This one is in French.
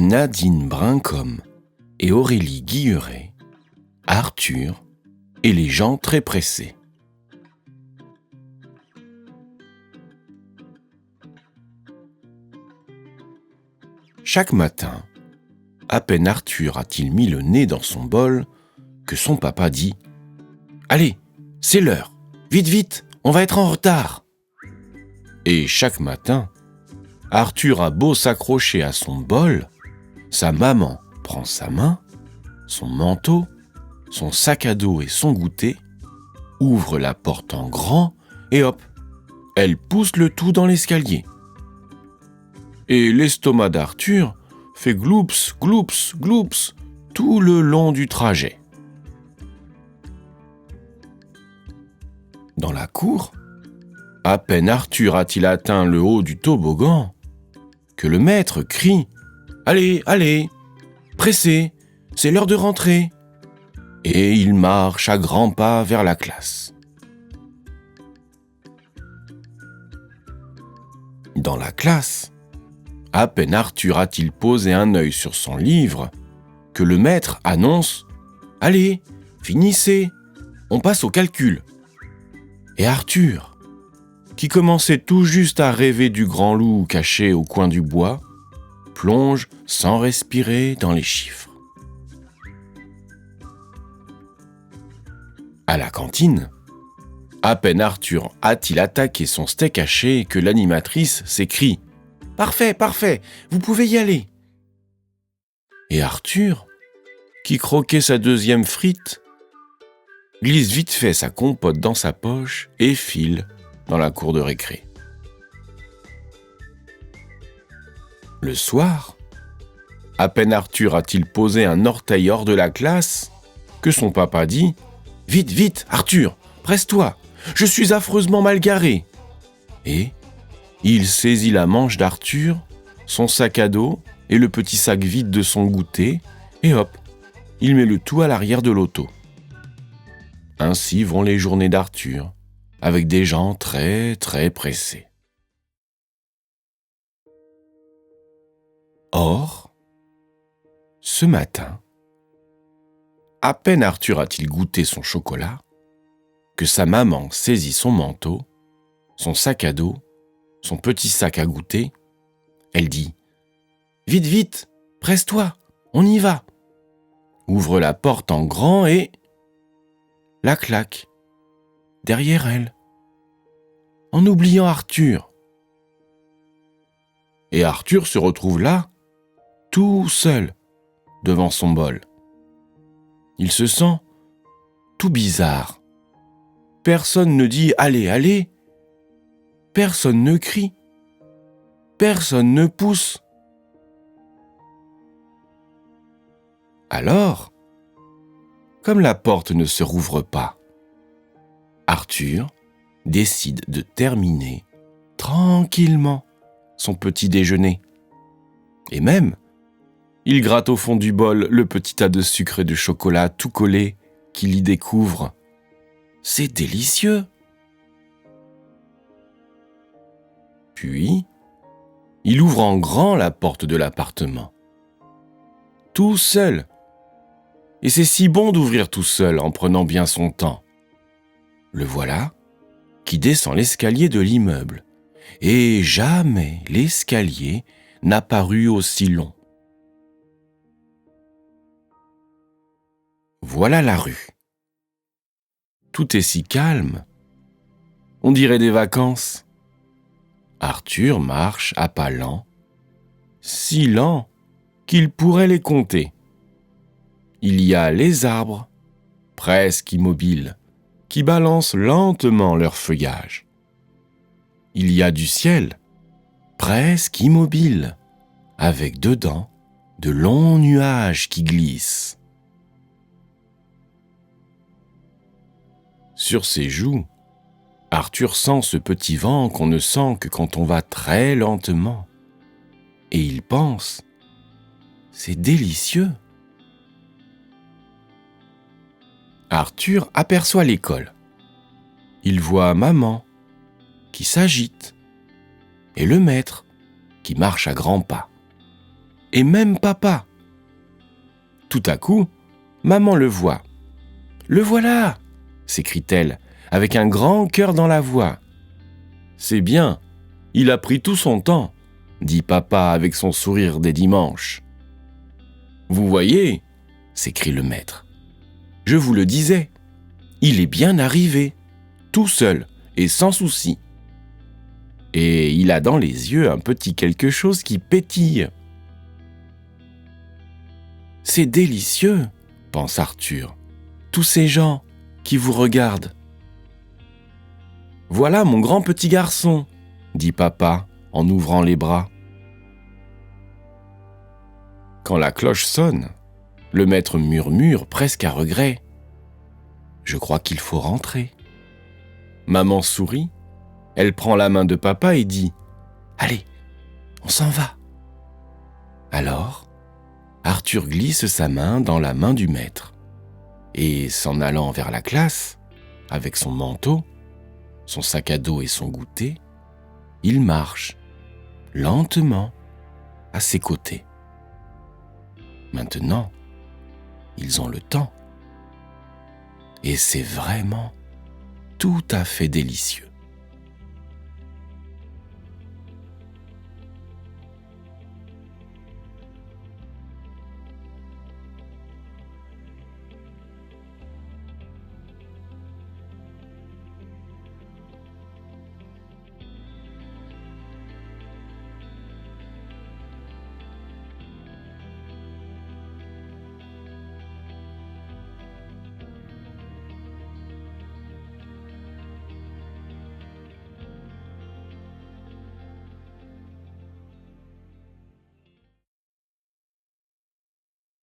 Nadine Brincombe et Aurélie Guilleret, Arthur et les gens très pressés. Chaque matin, à peine Arthur a-t-il mis le nez dans son bol que son papa dit « Allez, c'est l'heure, vite, vite, on va être en retard !» Et chaque matin, Arthur a beau s'accrocher à son bol, sa maman prend sa main, son manteau, son sac à dos et son goûter, ouvre la porte en grand et hop, elle pousse le tout dans l'escalier. Et l'estomac d'Arthur fait gloups, gloups, gloups tout le long du trajet. Dans la cour, à peine Arthur a-t-il atteint le haut du toboggan que le maître crie « Allez, allez, pressez, c'est l'heure de rentrer !» Et il marche à grands pas vers la classe. Dans la classe, à peine Arthur a-t-il posé un œil sur son livre que le maître annonce « Allez, finissez, on passe au calcul !» Et Arthur, qui commençait tout juste à rêver du grand loup caché au coin du bois, plonge sans respirer dans les chiffres. À la cantine, à peine Arthur a-t-il attaqué son steak haché que l'animatrice s'écrie « Parfait, parfait, vous pouvez y aller !» Et Arthur, qui croquait sa deuxième frite, glisse vite fait sa compote dans sa poche et file dans la cour de récré. Le soir, à peine Arthur a-t-il posé un orteil hors de la classe que son papa dit « Vite, vite, Arthur, presse-toi, je suis affreusement mal garé !» Et il saisit la manche d'Arthur, son sac à dos et le petit sac vide de son goûter, et hop, il met le tout à l'arrière de l'auto. Ainsi vont les journées d'Arthur, avec des gens très, très pressés. Or, ce matin, à peine Arthur a-t-il goûté son chocolat que sa maman saisit son manteau, son sac à dos, son petit sac à goûter. Elle dit « Vite, vite, presse-toi, on y va !» Ouvre la porte en grand et la claque derrière elle, en oubliant Arthur. Et Arthur se retrouve là, tout seul, devant son bol. Il se sent tout bizarre. Personne ne dit « Allez, allez !» Personne ne crie. Personne ne pousse. Alors, comme la porte ne se rouvre pas, Arthur décide de terminer tranquillement son petit déjeuner. Et même, il gratte au fond du bol le petit tas de sucre et de chocolat tout collé qu'il y découvre. C'est délicieux. Puis, il ouvre en grand la porte de l'appartement. Tout seul. Et c'est si bon d'ouvrir tout seul en prenant bien son temps. Le voilà qui descend l'escalier de l'immeuble. Et jamais l'escalier n'a paru aussi long. Voilà la rue. Tout est si calme. On dirait des vacances. Arthur marche à pas lents, si lents qu'il pourrait les compter. Il y a les arbres, presque immobiles, qui balancent lentement leur feuillage. Il y a du ciel, presque immobile, avec dedans de longs nuages qui glissent. Sur ses joues, Arthur sent ce petit vent qu'on ne sent que quand on va très lentement. Et il pense, c'est délicieux. Arthur aperçoit l'école. Il voit maman qui s'agite et le maître qui marche à grands pas. et même papa. Tout à coup, maman le voit. « Le voilà !» s'écrie-t-elle, avec un grand cœur dans la voix. « C'est bien, il a pris tout son temps, » dit papa avec son sourire des dimanches. « Vous voyez ?» s'écrie le maître. « Je vous le disais, il est bien arrivé, tout seul et sans souci. Et il a dans les yeux un petit quelque chose qui pétille. » « C'est délicieux, » pense Arthur, « tous ces gens qui vous regardent. »« Voilà mon grand petit garçon, » dit papa en ouvrant les bras. Quand la cloche sonne, le maître murmure presque à regret. « Je crois qu'il faut rentrer. » Maman sourit, elle prend la main de papa et dit « Allez, on s'en va. » Alors, Arthur glisse sa main dans la main du maître et, s'en allant vers la classe, avec son manteau, son sac à dos et son goûter, il marche, lentement, à ses côtés. Maintenant, ils ont le temps. Et c'est vraiment tout à fait délicieux.